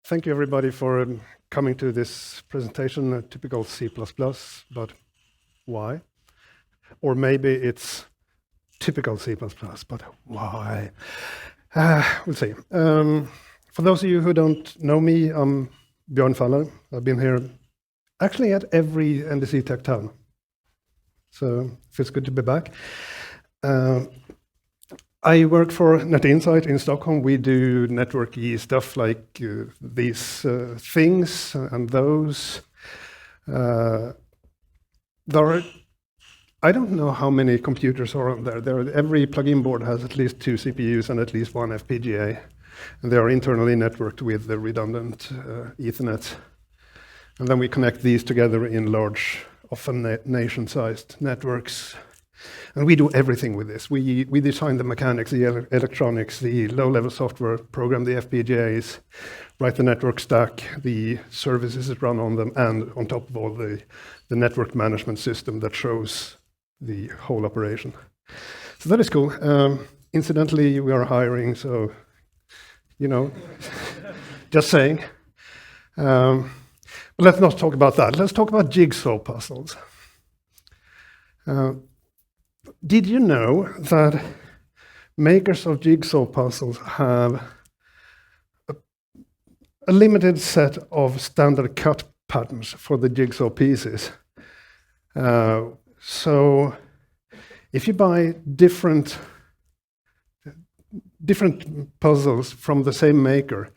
Thank you everybody for coming to this presentation, typical C++, but why? Or maybe it's typical C++, but why? We'll see. For those of you who don't know me, I'm Björn Fahller. I've been here actually at every NDC TechTown. So it feels good to be back. I work for NetInsight in Stockholm. We do networky stuff like these things and those. There are, I don't know how many computers are on there. Every plug-in board has at least 2 CPUs and at least 1 FPGA. And they are internally networked with the redundant Ethernet. And then we connect these together in large, often nation-sized networks. And we do everything with this. We design the mechanics, the electronics, the low-level software, program the FPGAs, write the network stack, the services that run on them, and on top of all the network management system that shows the whole operation. So that is cool. Incidentally, we are hiring, so, you know, just saying. But let's not talk about that. Let's talk about jigsaw puzzles. Did you know that makers of jigsaw puzzles have a limited set of standard cut patterns for the jigsaw pieces? So if you buy different puzzles from the same maker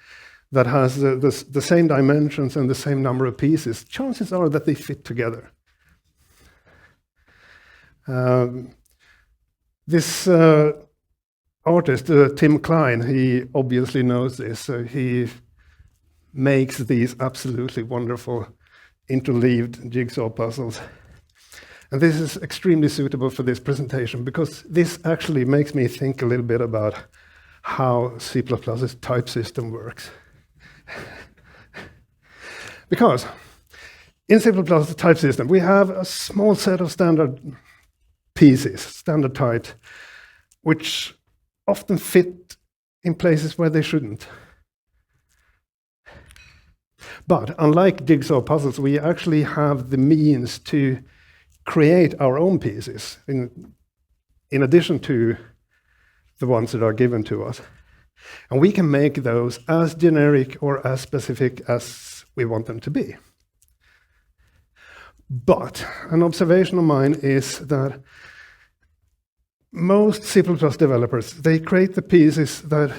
that has the same dimensions and the same number of pieces, chances are that they fit together. This artist, Tim Klein, he obviously knows this. He makes these absolutely wonderful interleaved jigsaw puzzles. And this is extremely suitable for this presentation because this actually makes me think a little bit about how C++'s type system works. Because in C++ the type system, we have a small set of standard pieces, standard types, which often fit in places where they shouldn't. But unlike jigsaw puzzles, we actually have the means to create our own pieces in addition to the ones that are given to us. And we can make those as generic or as specific as we want them to be. But an observation of mine is that most C++ developers, they create the pieces that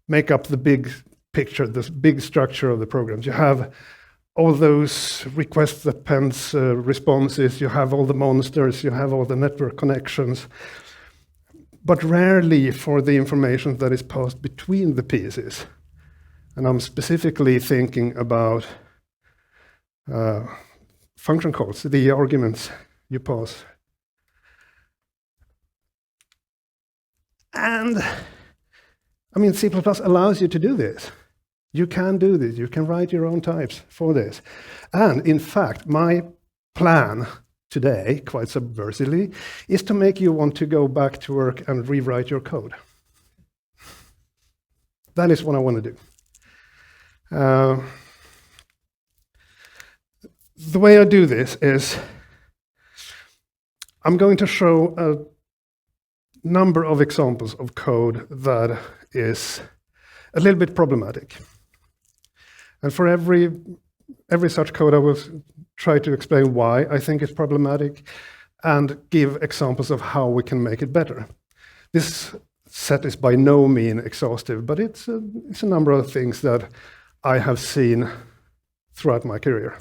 make up the big picture, this big structure of the programs. You have all those request appends responses, you have all the monsters, you have all the network connections, but rarely for the information that is passed between the pieces. And I'm specifically thinking about function calls, the arguments you pass. And I mean, C++ allows you to do this. You can do this. You can write your own types for this. And in fact, my plan today, quite subversively, is to make you want to go back to work and rewrite your code. That is what I want to do. The way I do this is I'm going to show a number of examples of code that is a little bit problematic. And for every such code, I will try to explain why I think it's problematic and give examples of how we can make it better. This set is by no means exhaustive, but it's a number of things that I have seen throughout my career.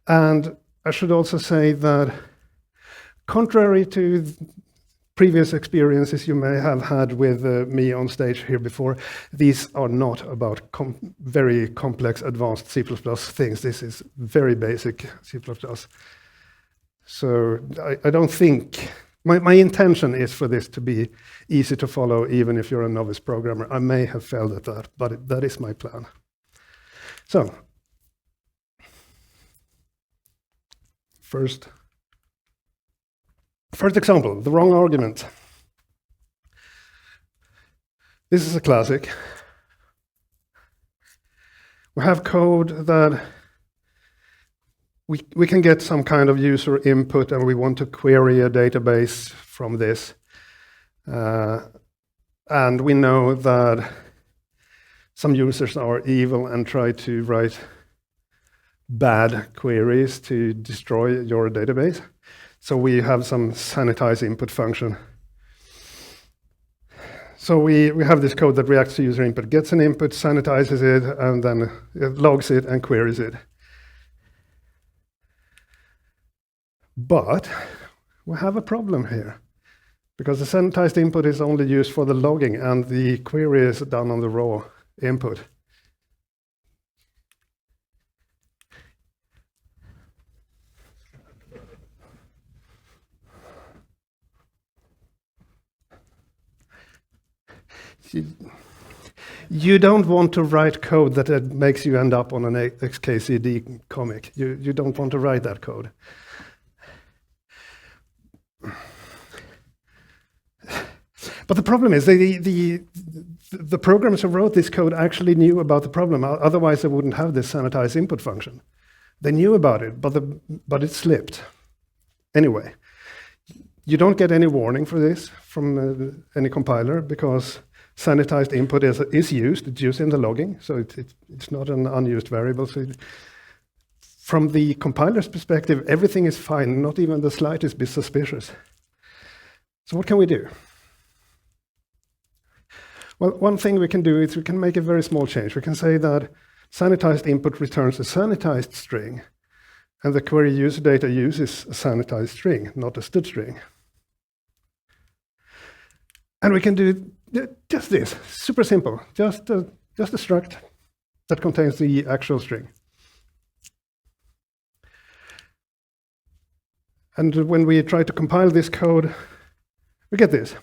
And I should also say that contrary to previous experiences you may have had with me on stage here before, these are not about very complex, advanced C++ things. This is very basic C++. So I don't think, my intention is for this to be easy to follow, even if you're a novice programmer. I may have failed at that, but that is my plan. So, first example, the wrong argument. This is a classic. We have code that we can get some kind of user input and we want to query a database from this. And we know that some users are evil and try to write bad queries to destroy your database. So we have some sanitize input function. So we have this code that reacts to user input, gets an input, sanitizes it, and then it logs it and queries it. But we have a problem here, because the sanitized input is only used for the logging, and the query is done on the raw input. You don't want to write code that makes you end up on an XKCD comic. You don't want to write that code. But the problem is the programmers who wrote this code actually knew about the problem. Otherwise, they wouldn't have this sanitize input function. They knew about it, but it slipped. Anyway, you don't get any warning for this from any compiler, because sanitized input is used. It's used in the logging, so it's not an unused variable. So from the compiler's perspective, everything is fine, not even the slightest bit suspicious. So what can we do? Well, one thing we can do is we can make a very small change. We can say that sanitized input returns a sanitized string, and the query user data uses a sanitized string, not a std string. And we can do just this, super simple, just a struct that contains the actual string. And when we try to compile this code, we get this.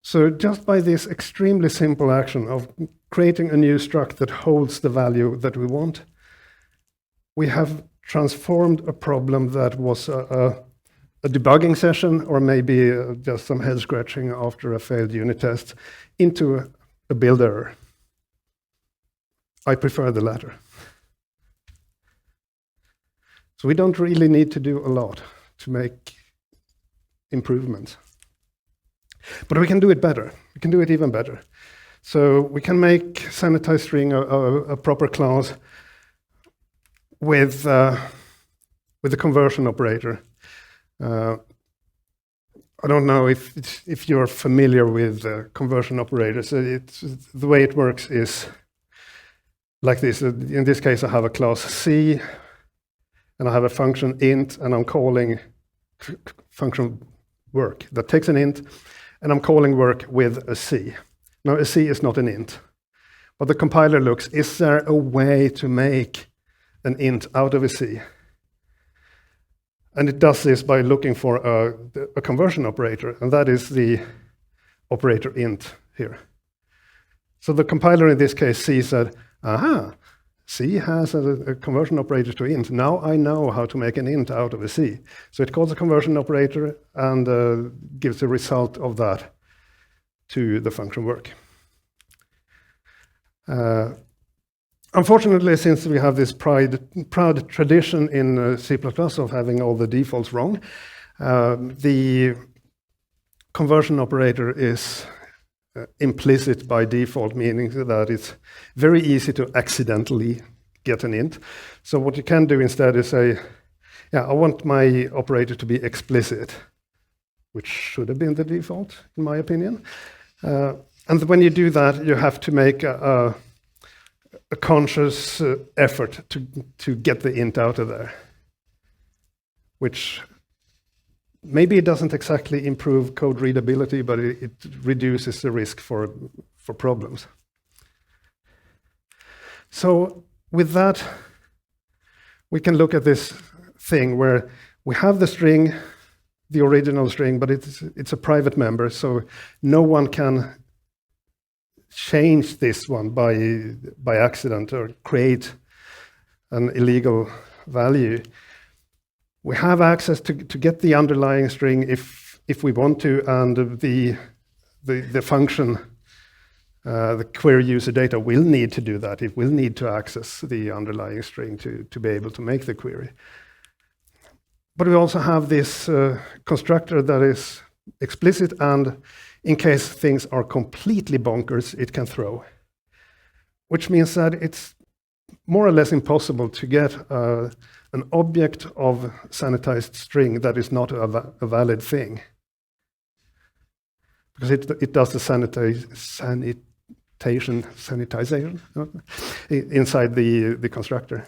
So just by this extremely simple action of creating a new struct that holds the value that we want, we have transformed a problem that was a debugging session, or maybe just some head scratching after a failed unit test, into a build error. I prefer the latter. So we don't really need to do a lot to make improvements. But we can do it better. We can do it even better. So we can make sanitized string a proper class with the conversion operator. I don't know if you're familiar with conversion operators. The way it works is like this. In this case, I have a class C, and I have a function int, and I'm calling function work that takes an int, and I'm calling work with a C. Now, a C is not an int, but the compiler looks, is there a way to make an int out of a C? And it does this by looking for a conversion operator, and that is the operator int here. So the compiler in this case C said, aha, C has a conversion operator to int. Now I know how to make an int out of a C. So it calls a conversion operator and gives the result of that to the function work. Unfortunately, since we have this proud tradition in C++ of having all the defaults wrong, the conversion operator is implicit by default, meaning that it's very easy to accidentally get an int. So what you can do instead is say, yeah, I want my operator to be explicit, which should have been the default, in my opinion. And when you do that, you have to make a conscious effort to get the int out of there, which maybe it doesn't exactly improve code readability, but it reduces the risk for problems. So with that, we can look at this thing where we have the string, the original string, but it's a private member, so no one can change this one by accident or create an illegal value. We have access to get the underlying string if we want to, and the function The query user data will need to do that. It will need to access the underlying string to be able to make the query. But we also have this constructor that is explicit, and in case things are completely bonkers, it can throw. Which means that it's more or less impossible to get an object of sanitized string that is not a valid thing. Because it does the sanitization inside the constructor.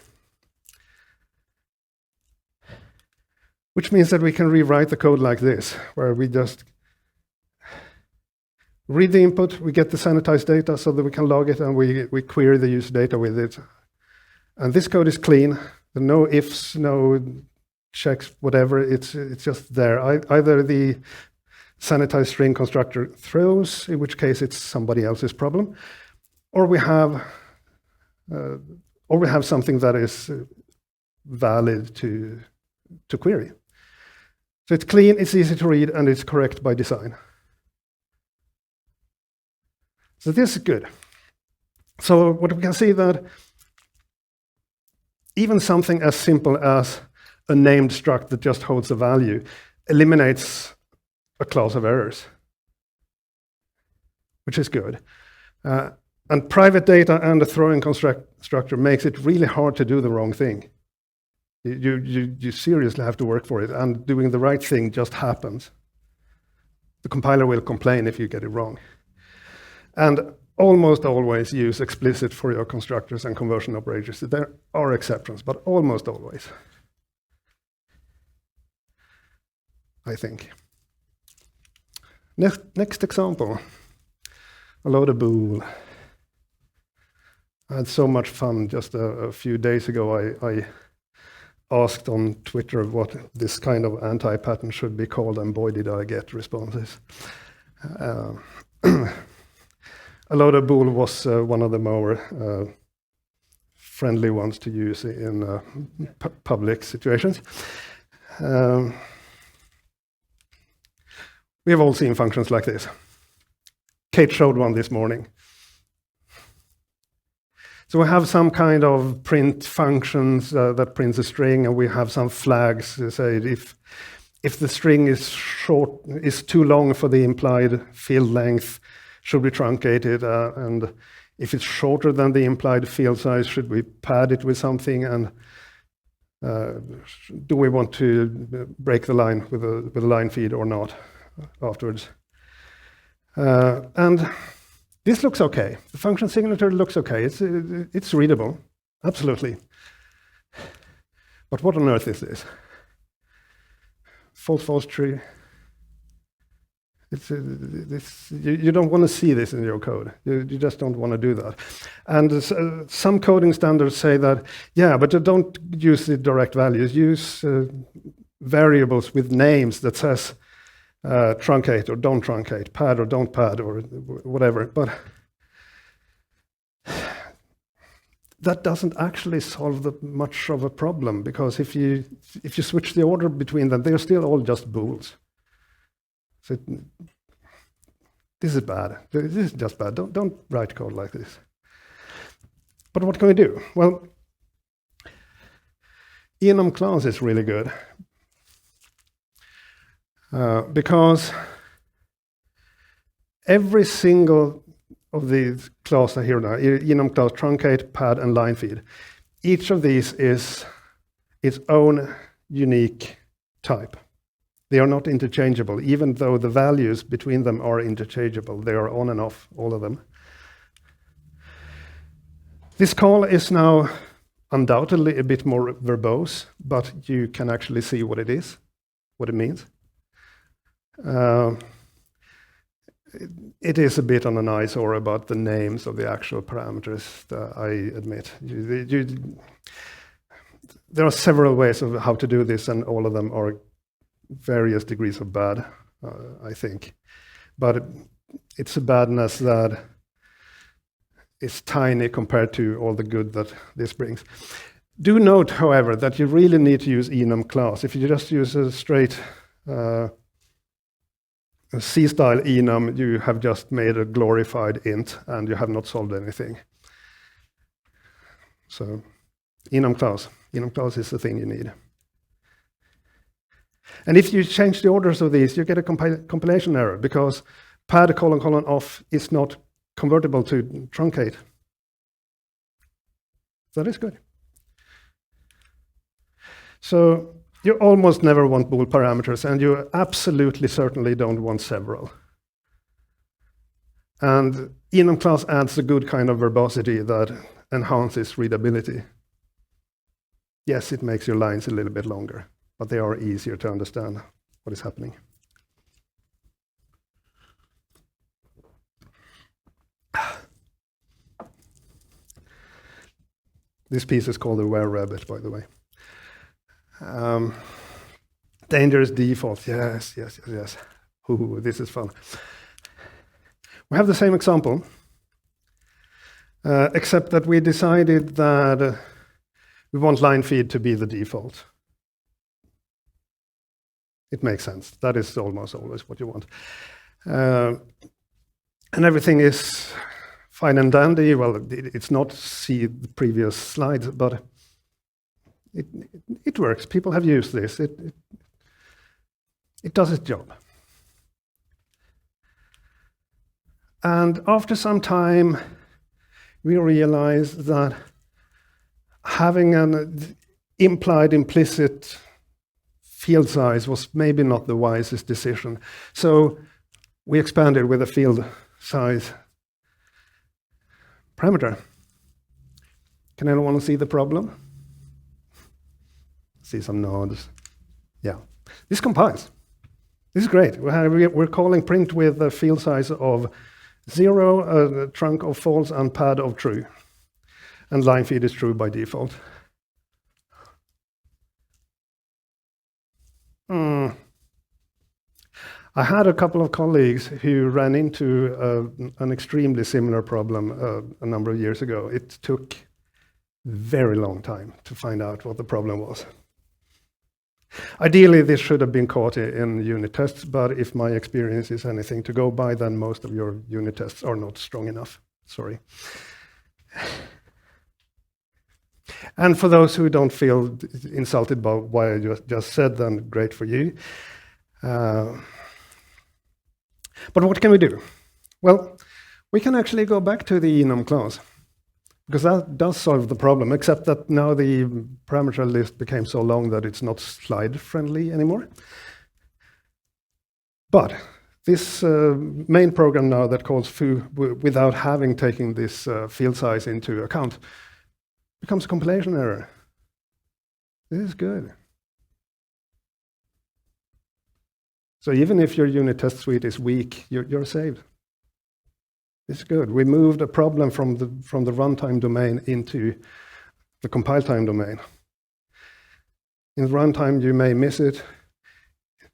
Which means that we can rewrite the code like this, where we just read the input, we get the sanitized data so that we can log it, and we query the user data with it. And this code is clean. There are no ifs, no checks, whatever. It's just there. Either the sanitized string constructor throws, in which case it's somebody else's problem, or we have something that is valid to query. So it's clean, it's easy to read, and it's correct by design. So this is good. So what we can see that even something as simple as a named struct that just holds a value eliminates a class of errors, which is good. And private data and the throwing constructor makes it really hard to do the wrong thing. You seriously have to work for it, and doing the right thing just happens. The compiler will complain if you get it wrong. And almost always use explicit for your constructors and conversion operators. There are exceptions, but almost always, I think. Next example, a load of bool. I had so much fun just a few days ago. I asked on Twitter what this kind of anti-pattern should be called, and boy did I get responses. A load of bool was one of the more friendly ones to use in public situations. We have all seen functions like this. Kate showed one this morning. So we have some kind of print functions that prints a string, and we have some flags to say if the string is too long for the implied field length, should we truncate it? And if it's shorter than the implied field size, should we pad it with something? And do we want to break the line with a line feed or not afterwards? And this looks okay. The function signature looks okay. It's readable, absolutely. But what on earth is this? False tree. You don't want to see this in your code. You just don't want to do that. And some coding standards say that, yeah, but you don't use the direct values. Use variables with names that says truncate or don't truncate, pad or don't pad, or whatever. But that doesn't actually solve much of a problem, because if you switch the order between them, they're still all just bools. So this is bad. This is just bad. Don't write code like this. But what can we do? Well, enum class is really good. Because every single of these classes here now, enum class, truncate, pad, and line feed, each of these is its own unique type. They are not interchangeable, even though the values between them are interchangeable. They are on and off, all of them. This call is now undoubtedly a bit more verbose, but you can actually see what it is, what it means. It is a bit on an eyesore about the names of the actual parameters, I admit. There are several ways of how to do this, and all of them are various degrees of bad, I think. But it's a badness that is tiny compared to all the good that this brings. Do note, however, that you really need to use enum class. If you just use a straight C-style enum, you have just made a glorified int and you have not solved anything. So enum clause is the thing you need. And if you change the orders of these, you get a compilation error because pad : off is not convertible to truncate. That is good. So you almost never want bool parameters, and you absolutely certainly don't want several. And enum clause adds a good kind of verbosity that enhances readability. Yes, it makes your lines a little bit longer, but they are easier to understand what is happening. This piece is called the where rabbit, by the way. Dangerous default, yes. Ooh, this is fun. We have the same example, except that we decided that we want line feed to be the default. It makes sense. That is almost always what you want. And everything is fine and dandy. Well, it's not see the previous slides, but it works. People have used this. It does its job. And after some time, we realized that having an implied implicit field size was maybe not the wisest decision. So we expanded with a field size parameter. Can anyone see the problem? See some nods. Yeah, this compiles. This is great. We're calling print with a field size of 0, a trunk of false, and pad of true. And line feed is true by default. I had a couple of colleagues who ran into an extremely similar problem a number of years ago. It took a very long time to find out what the problem was. Ideally, this should have been caught in unit tests, but if my experience is anything to go by, then most of your unit tests are not strong enough. Sorry. And for those who don't feel insulted by what I just said, then great for you. But what can we do? Well, we can actually go back to the enum clause, because that does solve the problem, except that now the parameter list became so long that it's not slide-friendly anymore. But this main program now that calls foo without having taken this field size into account becomes a compilation error. This is good. So even if your unit test suite is weak, you're saved. It's good. We moved a problem from the runtime domain into the compile time domain. In runtime, you may miss it.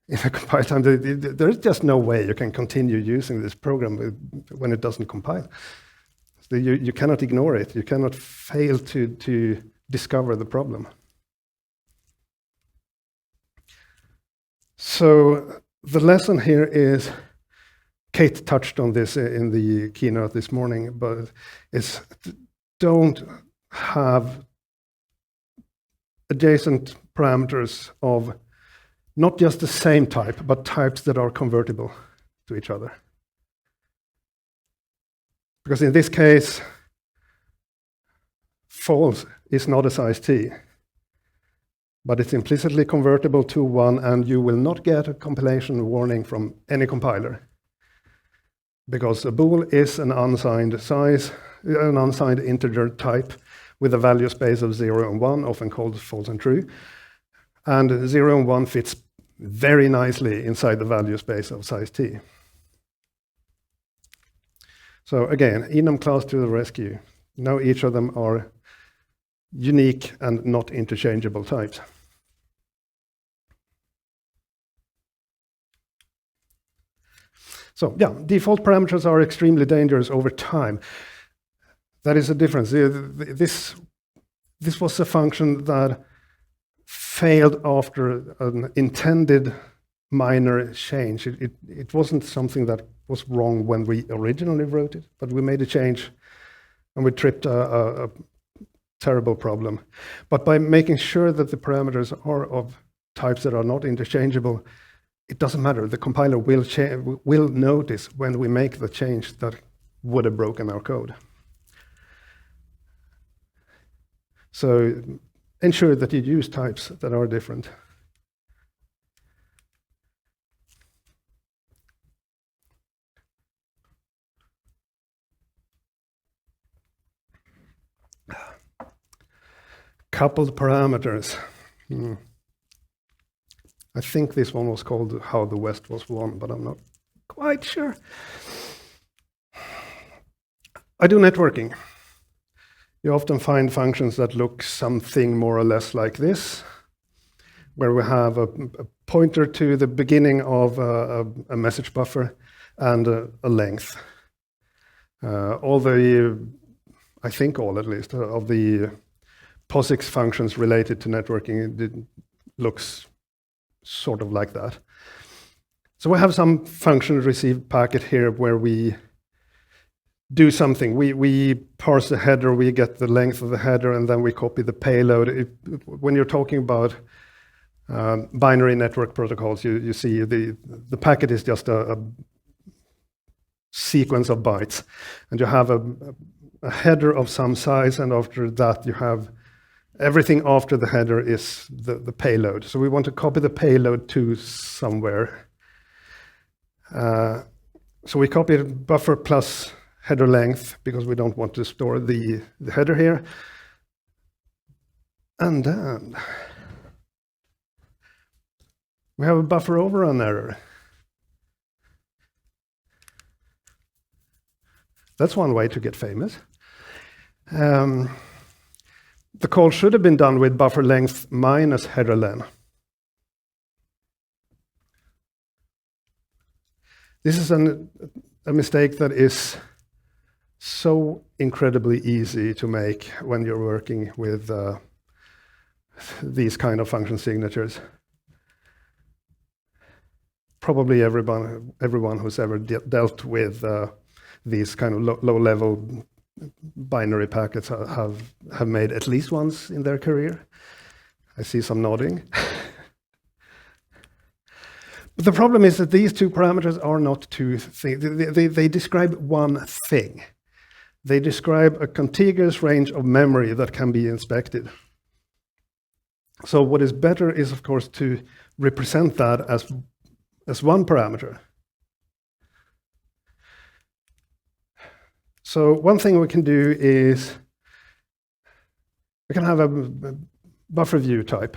In the compile time, there's just no way you can continue using this program when it doesn't compile. So you cannot ignore it. You cannot fail to discover the problem. So the lesson here is, Kate touched on this in the keynote this morning, but it's don't have adjacent parameters of not just the same type, but types that are convertible to each other. Because in this case, false is not a size t, but it's implicitly convertible to 1, and you will not get a compilation warning from any compiler. Because a bool is an unsigned size, an unsigned integer type with a value space of 0 and 1, often called false and true. And 0 and 1 fits very nicely inside the value space of size t. So again, enum clause to the rescue. Now each of them are unique and not interchangeable types. So yeah, default parameters are extremely dangerous over time. That is a difference. This was a function that failed after an intended minor change. It wasn't something that was wrong when we originally wrote it, but we made a change and we tripped a terrible problem. But by making sure that the parameters are of types that are not interchangeable, it doesn't matter. The compiler will notice when we make the change that would have broken our code. So ensure that you use types that are different. Coupled parameters. I think this one was called How the West Was Won, but I'm not quite sure. I do networking. You often find functions that look something more or less like this, where we have a pointer to the beginning of a message buffer and a length. I think all at least, of the POSIX functions related to networking, it looks sort of like that. So we have some function received packet here where we do something. We parse the header, we get the length of the header, and then we copy the payload. When you're talking about binary network protocols, you see the packet is just a sequence of bytes, and you have a header of some size, and after that you have everything after the header is the payload. So we want to copy the payload to somewhere. So we copy buffer plus header length because we don't want to store the header here. And then we have a buffer overrun error. That's one way to get famous. The call should have been done with buffer length minus header len. This is a mistake that is so incredibly easy to make when you're working with these kind of function signatures. Probably everyone who's ever dealt with these kind of low-level binary packets have made at least once in their career. I see some nodding. But the problem is that these two parameters are not two things. They describe one thing. They describe a contiguous range of memory that can be inspected. So what is better is, of course, to represent that as one parameter. So one thing we can do is we can have a buffer view type.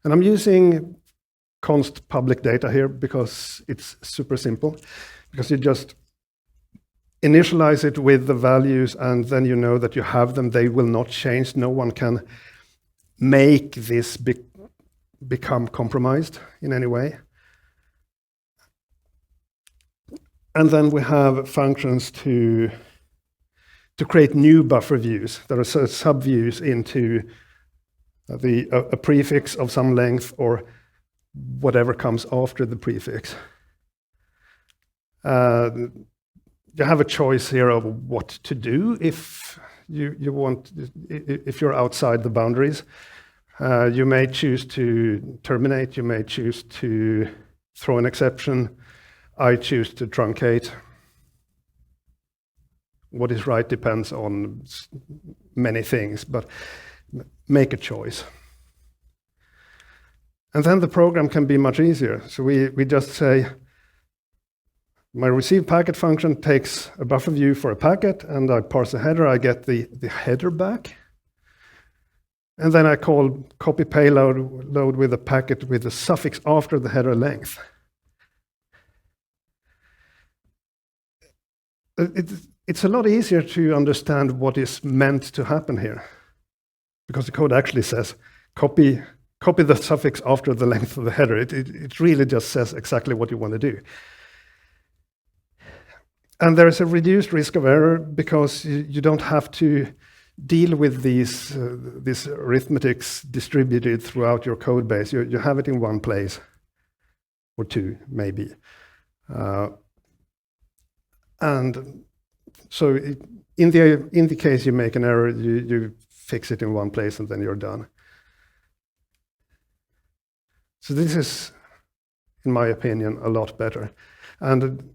And I'm using const public data here because it's super simple, because you just initialize it with the values and then you know that you have them. They will not change. No one can make this become compromised in any way. And then we have functions to create new buffer views that are subviews into a prefix of some length or whatever comes after the prefix. You have a choice here of what to do if if you're outside the boundaries. You may choose to terminate. You may choose to throw an exception. I choose to truncate. What is right depends on many things, but make a choice. And then the program can be much easier. So we just say, my receive packet function takes a buffer view for a packet, and I parse the header, I get the header back. And then I call copy payload load with a packet with a suffix after the header length. It's a lot easier to understand what is meant to happen here, because the code actually says copy the suffix after the length of the header. It really just says exactly what you want to do. And there is a reduced risk of error because you don't have to deal with these arithmetics distributed throughout your code base. You have it in one place, or two, maybe. And so in the case you make an error, you fix it in one place and then you're done. So this is, in my opinion, a lot better. And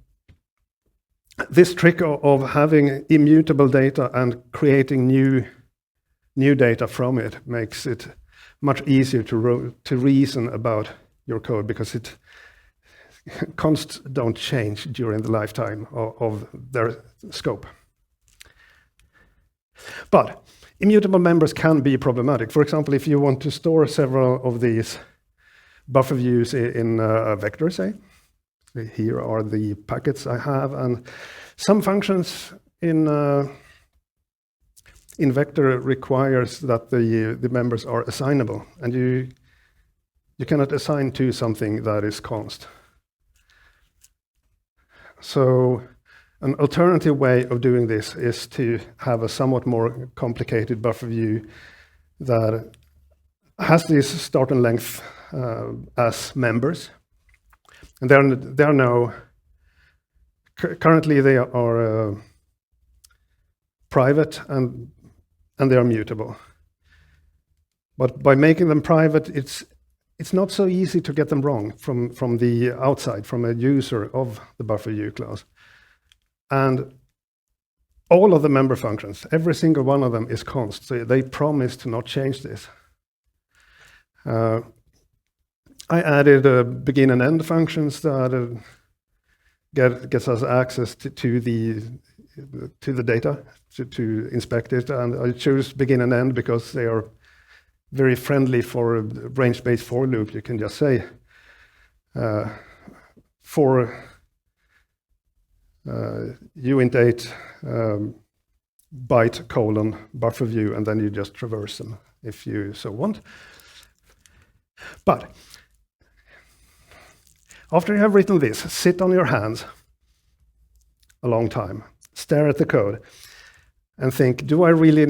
this trick of having immutable data and creating new data from it makes it much easier to reason about your code, because consts don't change during the lifetime of their scope. But immutable members can be problematic. For example, if you want to store several of these buffer views in a vector, say, here are the packets I have, and some functions in vector requires that the members are assignable, and you cannot assign to something that is const. So an alternative way of doing this is to have a somewhat more complicated buffer view that has this start and length as members. And there are no, currently they are private and they are mutable. But by making them private, it's not so easy to get them wrong from the outside, from a user of the buffer view class. And all of the member functions, every single one of them is const. So they promise to not change this. I added begin and end functions that gets us access to the data to inspect it, and I choose begin and end because they are very friendly for a range-based for loop. You can just say for uint8 byte colon buffer view, and then you just traverse them if you so want. But after you have written this, sit on your hands a long time, stare at the code, and think, do I really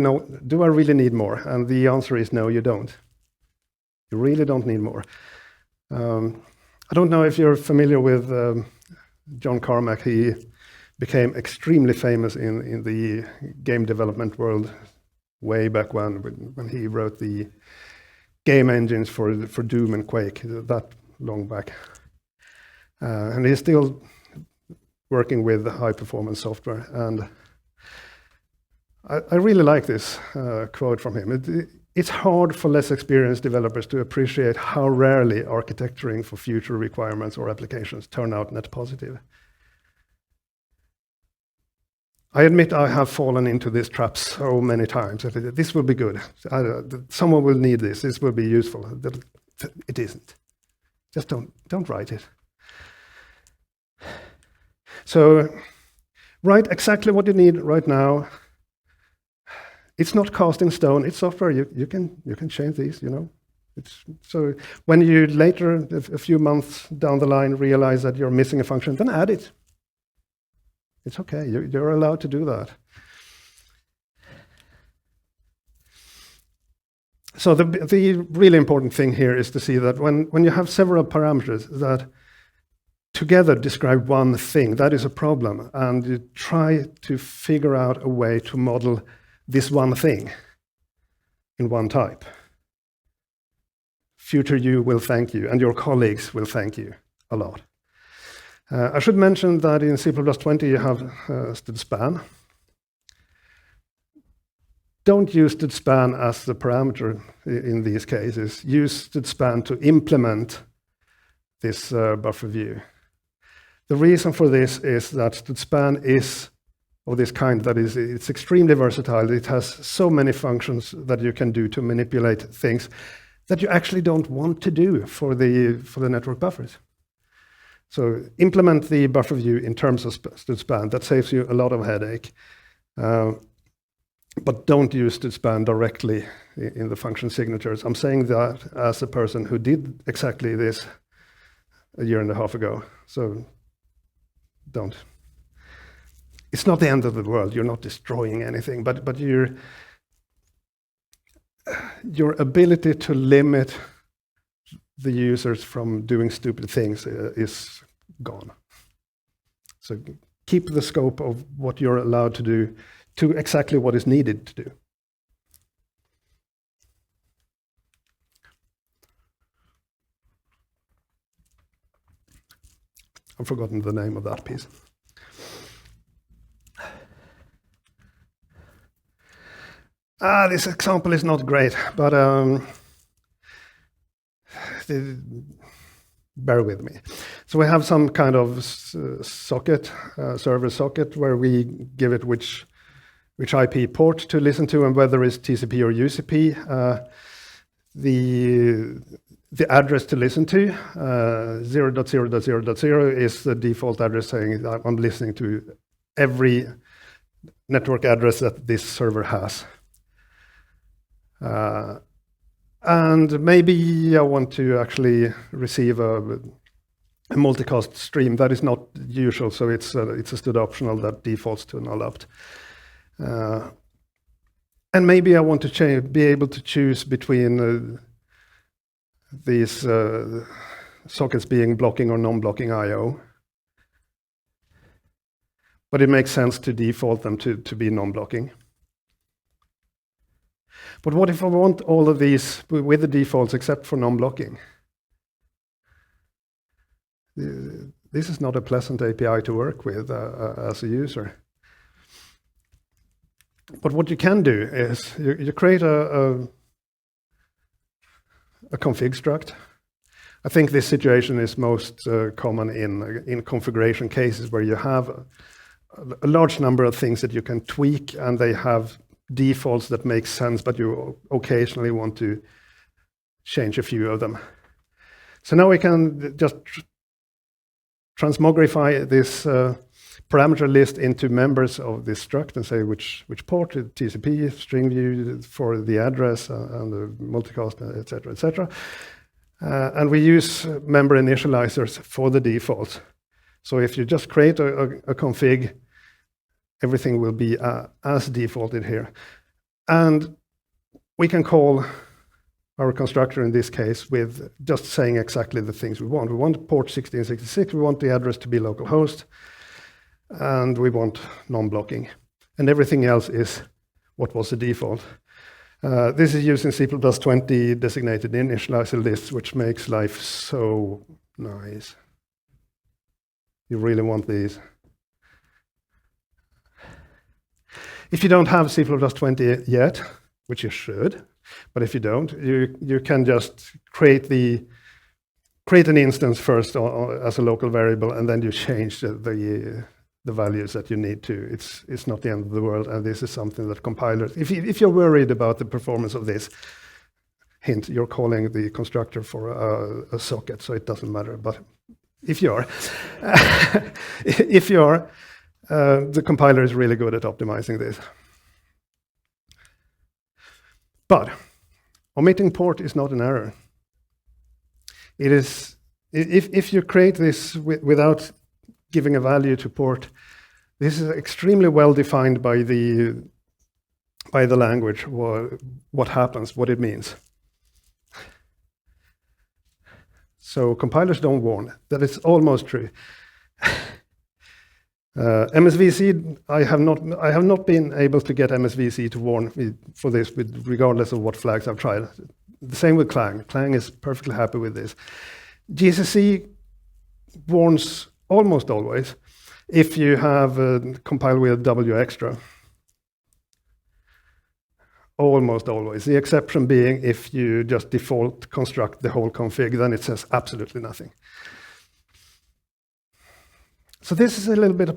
need more? And the answer is no, you don't. You really don't need more. I don't know if you're familiar with John Carmack. He became extremely famous in the game development world way back when he wrote the game engines for Doom and Quake, that long back. And he's still working with high-performance software. And I really like this quote from him. It's hard for less experienced developers to appreciate how rarely architecturing for future requirements or applications turn out net positive. I admit I have fallen into this trap so many times. This will be good. Someone will need this. This will be useful. It isn't. Just don't write it. So write exactly what you need right now. It's not cast in stone. It's software. You can change these. So when you later, a few months down the line, realize that you're missing a function, then add it. It's okay. You're allowed to do that. So the really important thing here is to see that when you have several parameters that together describe one thing, that is a problem, and you try to figure out a way to model this one thing in one type. Future you will thank you, and your colleagues will thank you a lot. I should mention that in C++20 you have stdspan. Don't use stdspan as the parameter in these cases. Use stdspan to implement this buffer view. The reason for this is that stdspan is of this kind, that is, it's extremely versatile. It has so many functions that you can do to manipulate things that you actually don't want to do for the network buffers. So implement the buffer view in terms of stdspan. That saves you a lot of headache. But don't use stdspan directly in the function signatures. I'm saying that as a person who did exactly this a year and a half ago. So don't. It's not the end of the world. You're not destroying anything, but your ability to limit the users from doing stupid things is gone. So keep the scope of what you're allowed to do to exactly what is needed to do. I've forgotten the name of that piece. This example is not great, but bear with me. So we have some kind of socket, server socket, where we give it which IP port to listen to and whether it's TCP or UCP. The address to listen to, 0.0.0.0, is the default address saying that I'm listening to every network address that this server has. And maybe I want to actually receive a multicast stream. That is not usual, so it's a std optional that defaults to null opt. And maybe I want to be able to choose between these sockets being blocking or non-blocking I/O. But it makes sense to default them to be non-blocking. But what if I want all of these with the defaults except for non-blocking? This is not a pleasant API to work with as a user. But what you can do is you create a config struct. I think this situation is most common in configuration cases where you have a large number of things that you can tweak and they have defaults that make sense, but you occasionally want to change a few of them. So now we can just transmogrify this parameter list into members of this struct and say which port, TCP, string view for the address and the multicast, etc., etc. And we use member initializers for the defaults. So if you just create a config, everything will be as defaulted here. And we can call our constructor in this case with just saying exactly the things we want. We want port 1666, we want the address to be localhost, and we want non-blocking. And everything else is what was the default. This is using C++20 designated initializer lists, which makes life so nice. You really want these. If you don't have C++20 yet, which you should, but if you don't, you can just create an instance first as a local variable, and then you change the values that you need to. It's not the end of the world, and this is something that compilers, if you're worried about the performance of this, hint, you're calling the constructor for a socket, so it doesn't matter. But if you are, the compiler is really good at optimizing this. But omitting port is not an error. It is, if you create this without giving a value to port, this is extremely well defined by the language, what happens, what it means. So compilers don't warn. That is almost true. MSVC, I have not been able to get MSVC to warn me for this, regardless of what flags I've tried. The same with Clang. Clang is perfectly happy with this. GCC warns almost always if you have compile with W extra. Almost always. The exception being if you just default construct the whole config, then it says absolutely nothing. So this is a little bit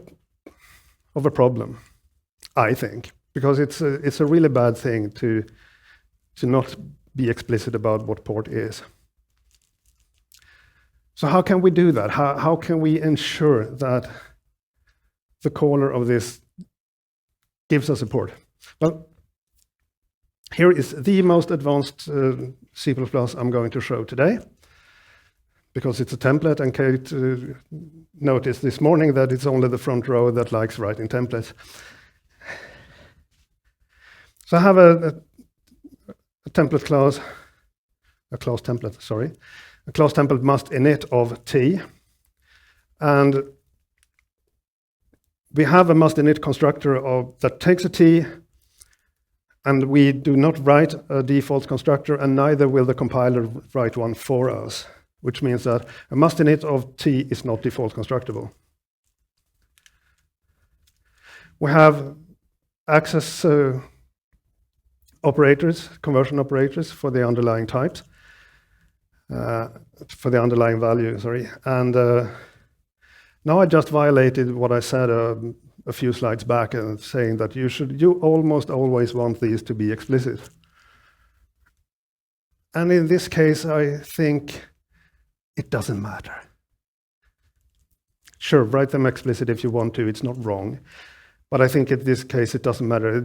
of a problem, I think, because it's a really bad thing to not be explicit about what port is. So how can we do that? How can we ensure that the caller of this gives us a port? Well, here is the most advanced C++ I'm going to show today, because it's a template, and Kate noticed this morning that it's only the front row that likes writing templates. So I have a template class, a class template, sorry. A class template must init of t, and we have a must init constructor that takes a t, and we do not write a default constructor, and neither will the compiler write one for us, which means that a must init of t is not default constructible. We have access operators, conversion operators for the underlying types, for the underlying value, sorry. And now I just violated what I said a few slides back, saying that you almost always want these to be explicit. And in this case, I think it doesn't matter. Sure, write them explicit if you want to, it's not wrong. But I think in this case, it doesn't matter.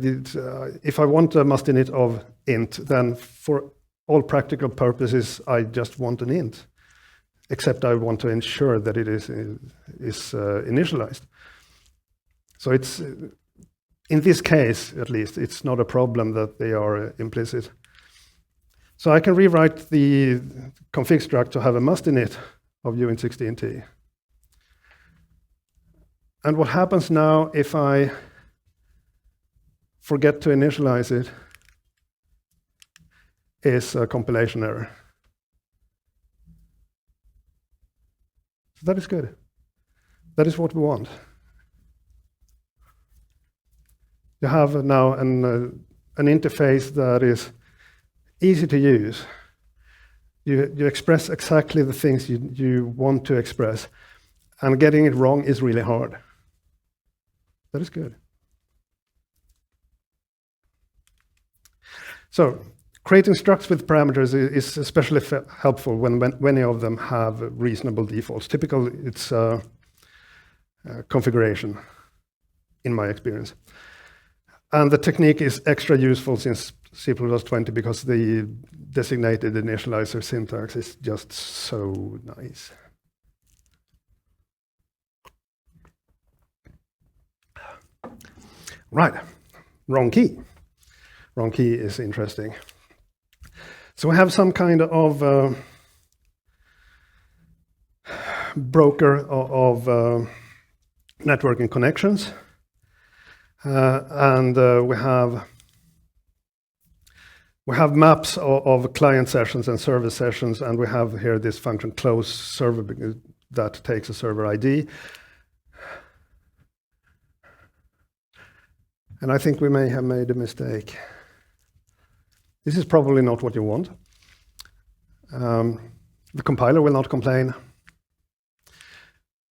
If I want a must init of int, then for all practical purposes, I just want an int, except I want to ensure that it is initialized. So it's, in this case, at least, it's not a problem that they are implicit. So I can rewrite the config struct to have a must init of uint16t. And what happens now if I forget to initialize it is a compilation error. So that is good. That is what we want. You have now an interface that is easy to use. You express exactly the things you want to express, and getting it wrong is really hard. That is good. So creating structs with parameters is especially helpful when many of them have reasonable defaults. Typically, it's configuration, in my experience. And the technique is extra useful since C++20 because the designated initializer syntax is just so nice. Right, wrong key. Wrong key is interesting. So we have some kind of broker of networking connections. And we have maps of client sessions and service sessions, and we have here this function close server that takes a server ID. And I think we may have made a mistake. This is probably not what you want. The compiler will not complain.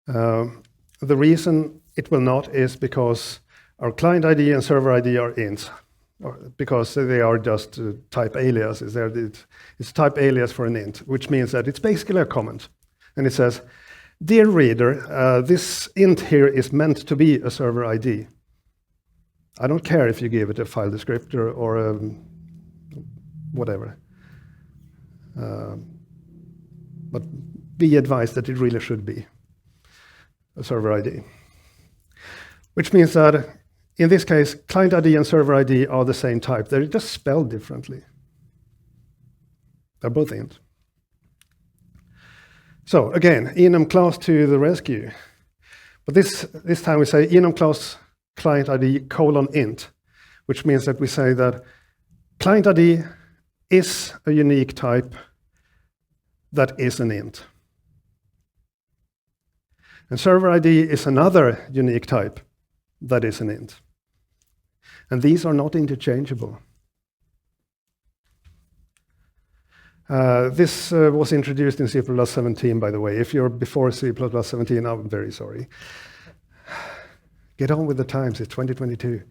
The reason it will not is because our client ID and server ID are ints, because they are just type aliases. It's type alias for an int, which means that it's basically a comment. And it says, dear reader, this int here is meant to be a server ID. I don't care if you give it a file descriptor or whatever. But be advised that it really should be a server ID. Which means that in this case, client ID and server ID are the same type. They're just spelled differently. They're both int. So again, enum class to the rescue. But this time we say enum class client ID colon int, which means that we say that client ID is a unique type that is an int. And server ID is another unique type that is an int. And these are not interchangeable. This was introduced in C++17, by the way. If you're before C++17, I'm very sorry. Get on with the times, it's 2022.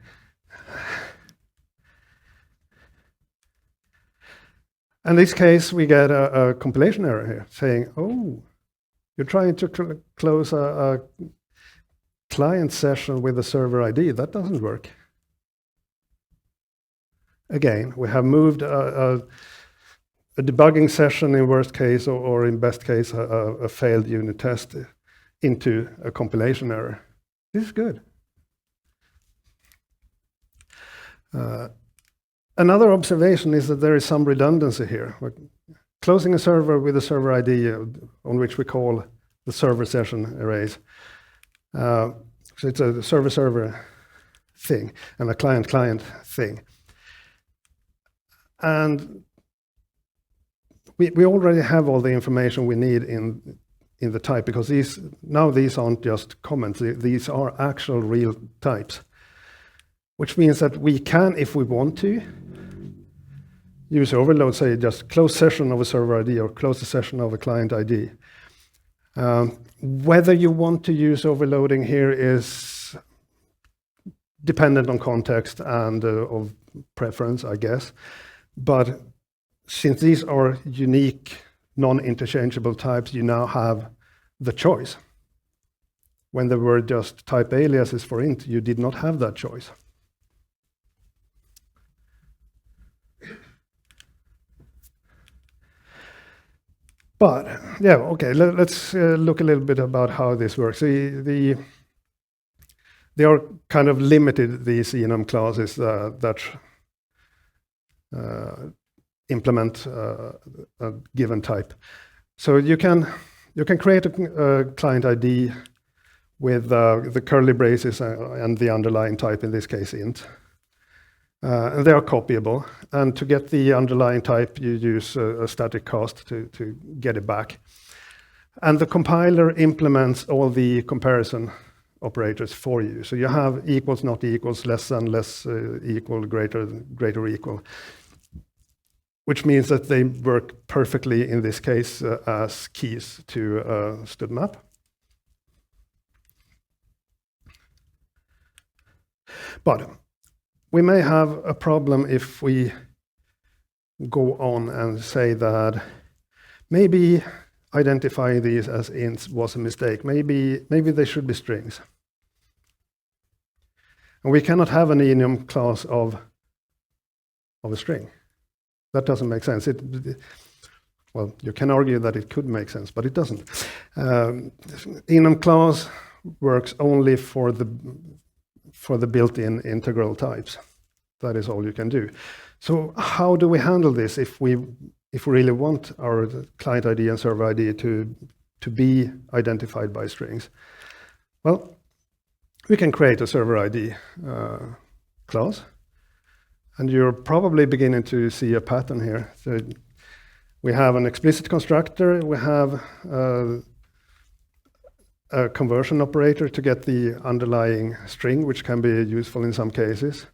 In this case, we get a compilation error here saying, oh, you're trying to close a client session with a server ID. That doesn't work. Again, we have moved a debugging session in worst case, or in best case, a failed unit test into a compilation error. This is good. Another observation is that there is some redundancy here. We're closing a server with a server ID on which we call the server session arrays. So it's a server-server thing and a client-client thing. And we already have all the information we need in the type, because these aren't just comments, these are actual real types. Which means that we can, if we want to, use overload, say just close session of a server ID or close the session of a client ID. Whether you want to use overloading here is dependent on context and of preference, I guess. But since these are unique, non-interchangeable types, you now have the choice. When there were just type aliases for int, you did not have that choice. But yeah, okay, let's look a little bit about how this works. They are kind of limited, these enum classes that implement a given type. So you can create a client ID with the curly braces and the underlying type, in this case int. And they are copyable. And to get the underlying type, you use a static cast to get it back. And the compiler implements all the comparison operators for you. So you have equals, not equals, less than, less equal, greater, greater equal. Which means that they work perfectly, in this case, as keys to a stud map. But we may have a problem if we go on and say that maybe identifying these as ints was a mistake. Maybe they should be strings. And we cannot have an enum class of a string. That doesn't make sense. Well, you can argue that it could make sense, but it doesn't. Enum class works only for the built-in integral types. That is all you can do. So how do we handle this if we really want our client ID and server ID to be identified by strings? Well, we can create a server ID class. And you're probably beginning to see a pattern here. So we have an explicit constructor, we have a conversion operator to get the underlying string, which can be useful in some cases.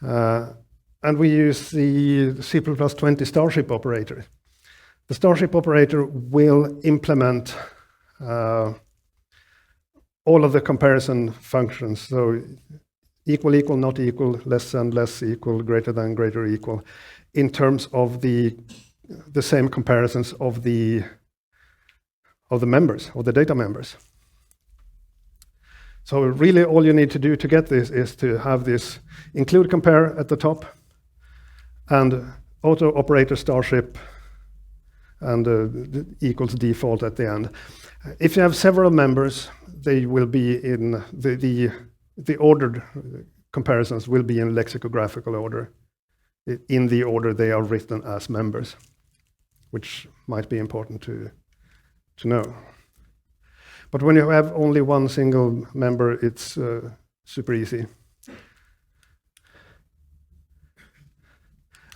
And we use the C++20 Starship operator. The Starship operator will implement all of the comparison functions. So equal, equal, not equal, less than, less equal, greater than, greater equal, in terms of the same comparisons of the members, of the data members. So really all you need to do to get this is to have this include compare at the top and auto operator Starship and equals default at the end. If you have several members, they will be in the ordered comparisons will be in lexicographical order, in the order they are written as members, which might be important to know. But when you have only one single member, it's super easy.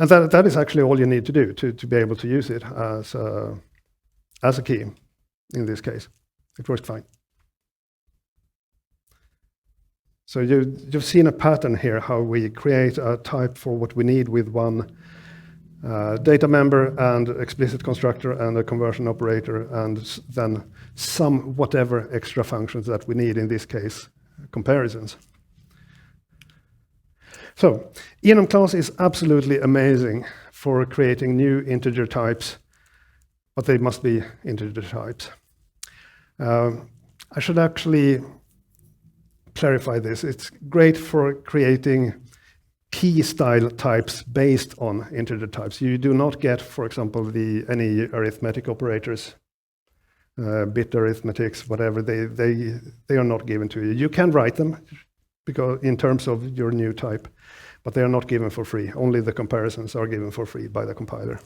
And that is actually all you need to do to be able to use it as a key in this case. It works fine. So you've seen a pattern here, how we create a type for what we need with one data member and explicit constructor and a conversion operator, and then some whatever extra functions that we need, in this case, comparisons. So enum class is absolutely amazing for creating new integer types, but they must be integer types. I should actually clarify this. It's great for creating key style types based on integer types. You do not get, for example, any arithmetic operators, bit arithmetics, whatever. They are not given to you. You can write them because in terms of your new type, but they are not given for free. Only the comparisons are given for free by the compiler.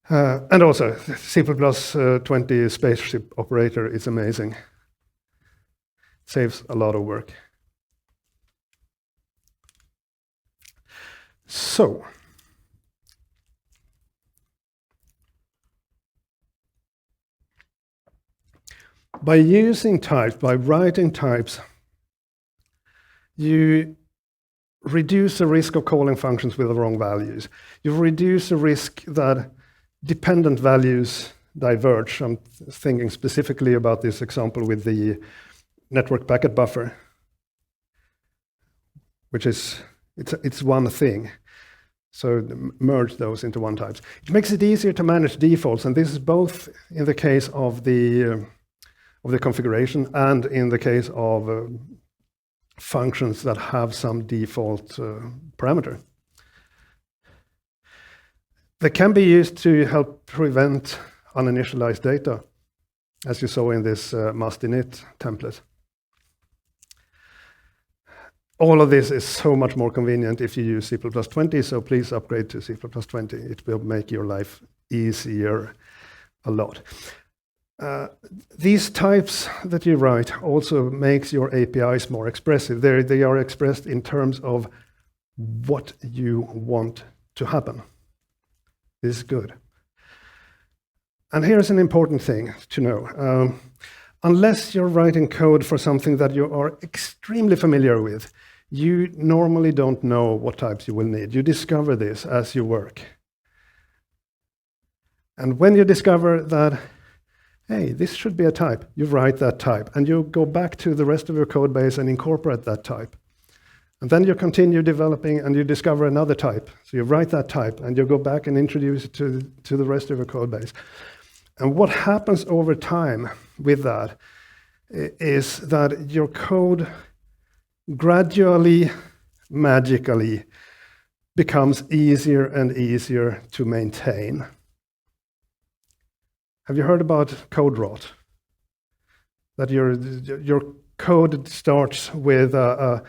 And also, C++ 20 spaceship operator is amazing. Saves a lot of work. So, by using types, by writing types, you reduce the risk of calling functions with the wrong values. You reduce the risk that dependent values diverge. I'm thinking specifically about this example with the network packet buffer, which is, it's one thing. So merge those into one types. It makes it easier to manage defaults, and this is both in the case of the configuration and in the case of functions that have some default parameter. They can be used to help prevent uninitialized data, as you saw in this must init template. All of this is so much more convenient if you use C++ 20, so please upgrade to C++ 20. It will make your life easier a lot. These types that you write also makes your APIs more expressive. They are expressed in terms of what you want to happen. This is good. And here's an important thing to know. Unless you're writing code for something that you are extremely familiar with, you normally don't know what types you will need. You discover this as you work. And when you discover that, hey, this should be a type, you write that type, and you go back to the rest of your code base and incorporate that type. And then you continue developing and you discover another type. So you write that type and you go back and introduce it to the rest of your code base. And what happens over time with that is that your code gradually, magically becomes easier and easier to maintain. Have you heard about code rot? That your code starts with a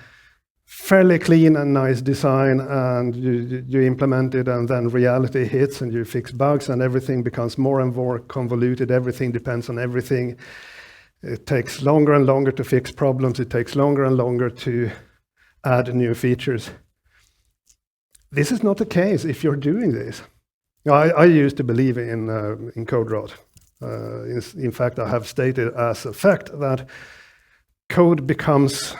fairly clean and nice design, and you implement it, and then reality hits and you fix bugs and everything becomes more and more convoluted. Everything depends on everything. It takes longer and longer to fix problems. It takes longer and longer to add new features. This is not the case if you're doing this. I used to believe in code rot. In fact, I have stated as a fact that code becomes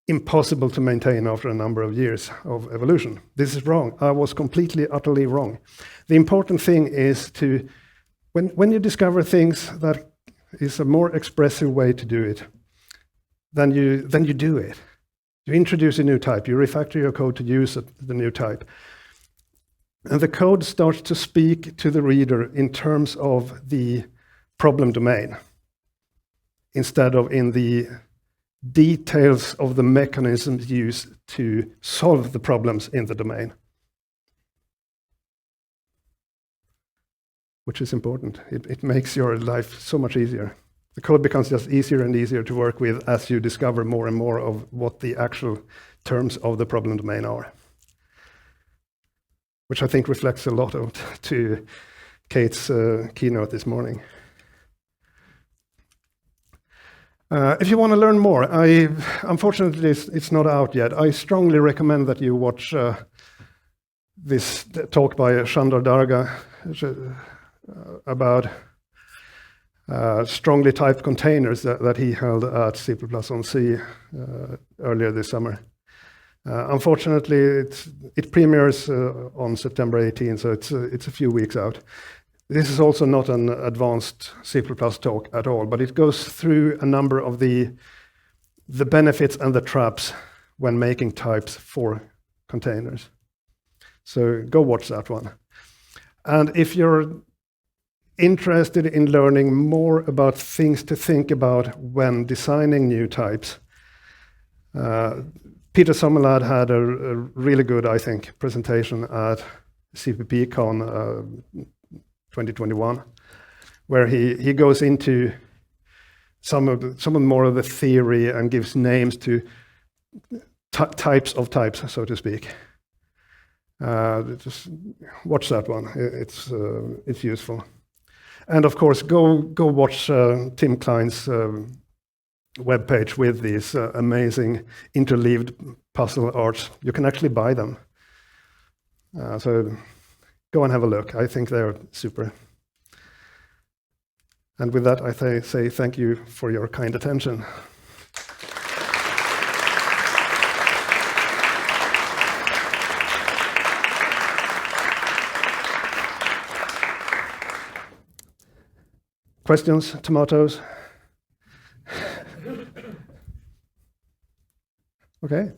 impossible to maintain after a number of years of evolution. This is wrong. I was completely, utterly wrong. The important thing is to, when you discover things that is a more expressive way to do it, then you do it. You introduce a new type. You refactor your code to use the new type. And the code starts to speak to the reader in terms of the problem domain, instead of in the details of the mechanisms used to solve the problems in the domain. Which is important. It makes your life so much easier. The code becomes just easier and easier to work with as you discover more and more of what the actual terms of the problem domain are. Which I think reflects a lot to Kate's keynote this morning. If you want to learn more, unfortunately it's not out yet. I strongly recommend that you watch this talk by Shandar Darga about strongly typed containers that he held at C++ on C earlier this summer. Unfortunately, it premieres on September 18, so it's a few weeks out. This is also not an advanced C++ talk at all, but it goes through a number of the benefits and the traps when making types for containers. So go watch that one. And if you're interested in learning more about things to think about when designing new types, Peter Sommerlad had a really good, I think, presentation at CPPCon 2021, where he goes into some more of the theory and gives names to types of types, so to speak. Just watch that one. It's useful. And of course, go watch Tim Klein's webpage with these amazing interleaved puzzle arts. You can actually buy them. So go and have a look. I think they're super. And with that, I say thank you for your kind attention. Questions? Tomatoes? Okay.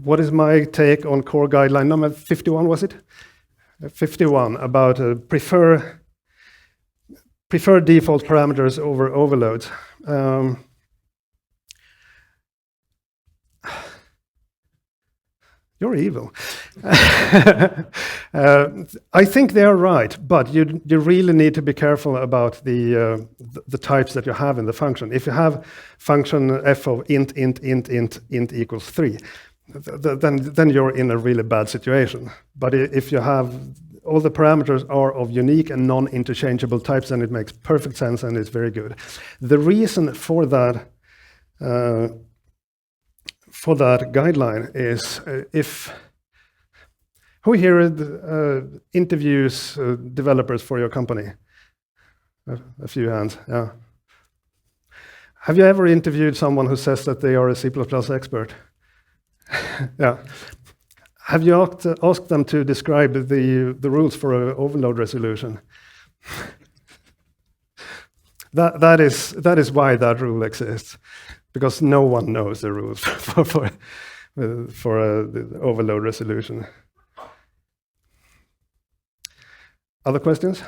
What is my take on core guideline number 51, was it? 51, about prefer default parameters over overloads. You're evil. I think they are right, but you really need to be careful about the types that you have in the function. If you have function f of int equals 3, then you're in a really bad situation. But if you have all the parameters are of unique and non-interchangeable types, then it makes perfect sense and it's very good. The reason for that guideline is who here interviews developers for your company? A few hands, yeah. Have you ever interviewed someone who says that they are a C++ expert? Yeah. Have you asked them to describe the rules for overload resolution? That is why that rule exists, because no one knows the rules for the overload resolution. Other questions?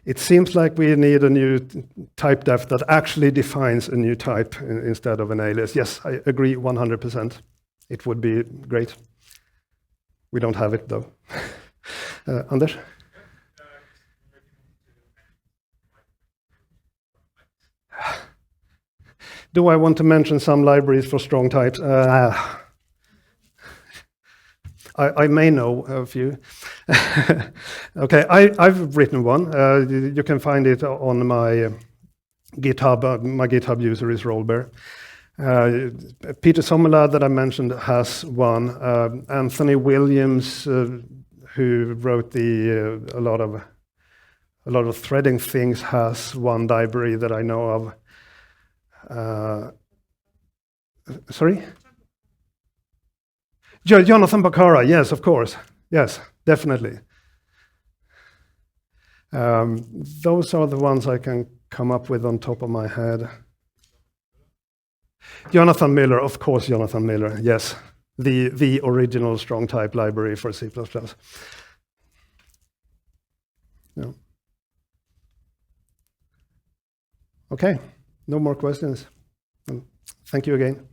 It seems like we need a new type def that actually defines a new type instead of an alias. Yes, I agree 100%. It would be great. We don't have it though. Anders? Do I want to mention some libraries for strong types? I may know a few. Okay, I've written one. You can find it on my GitHub. My GitHub user is Rollbear. Peter Sommerlad that I mentioned has one. Anthony Williams, who wrote a lot of threading things, has one library that I know of. Sorry? Jonathan Bakara, yes, of course. Yes, definitely. Those are the ones I can come up with on top of my head. Jonathan Miller, of course, Jonathan Miller, yes. The original strong type library for C++. Yeah. Okay, no more questions. Thank you again.